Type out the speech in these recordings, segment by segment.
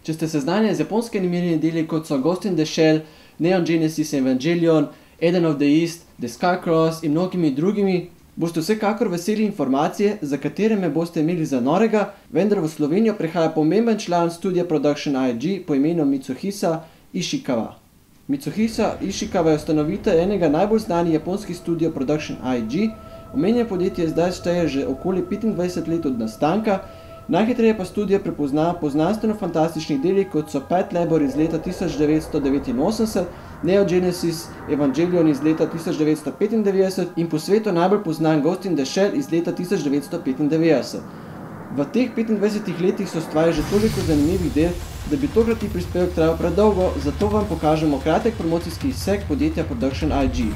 Če ste seznanjeni z japonskimi animiranimi deli, kot so Ghost in the Shell, Neon Genesis Evangelion, Eden of the East, The Skycross in mnogimi drugimi, boste vsekakor veseli informacije, za katere me boste imeli za norega, vendar v Slovenijo prihaja pomemben član studia Production I.G po imenu Mitsuhisa Ishikawa. Mitsuhisa Ishikawa je ustanovitelj enega najbolj znanih japonskih studijev Production I.G. Omenjeno podjetje zdaj šteje že okoli 25 let od nastanka, najhitreje pa studio prepozna po znanstveno-fantastičnih delih, kot so Pet Labor iz leta 1989, Neo Genesis Evangelion iz leta 1995 in po svetu najbolj poznan Ghost in the Shell iz leta 1995. V teh 25 letih so ustvarili že toliko zanimivih del, da bi tokratni prispevek trajal predolgo, zato vam pokažemo kratek promocijski izsek podjetja Production I.G.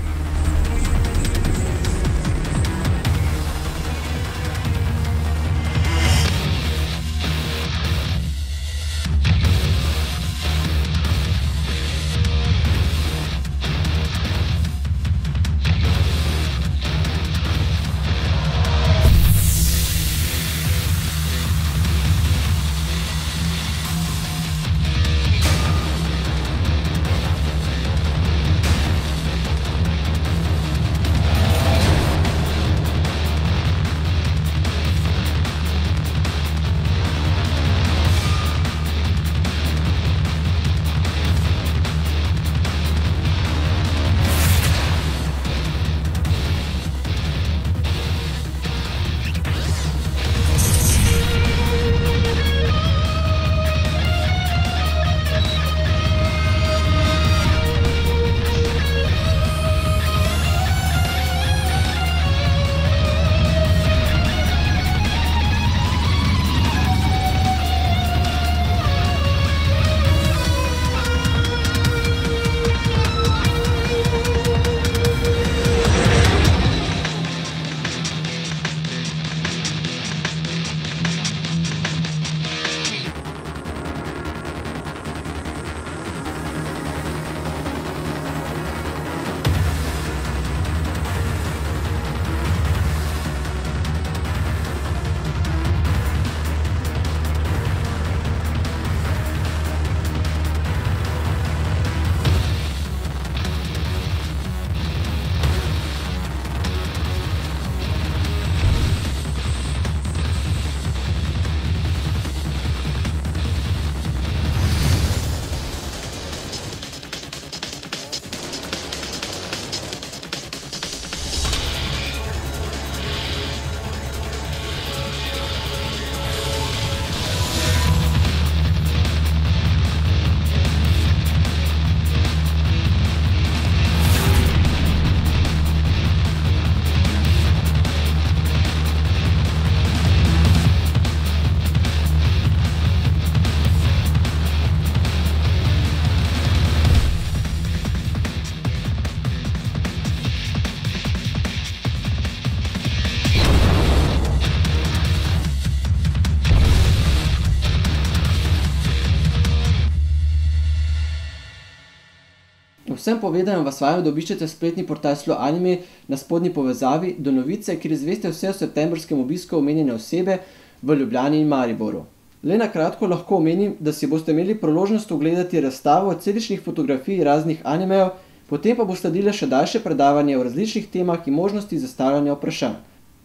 Vsem povedanem vas vajam, da obiščete spletni portal SloAnime na spodnji povezavi do novice, kjer izveste vse o septembrskem obisku omenjene osebe v Ljubljani in Mariboru. Le na kratko lahko omenim, da si boste imeli priložnost ogledati razstavo celičnih fotografij raznih animejev, potem pa bo sledile še daljše predavanje o različnih temah in možnosti zastavljanja vprašanj.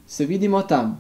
Se vidimo tam!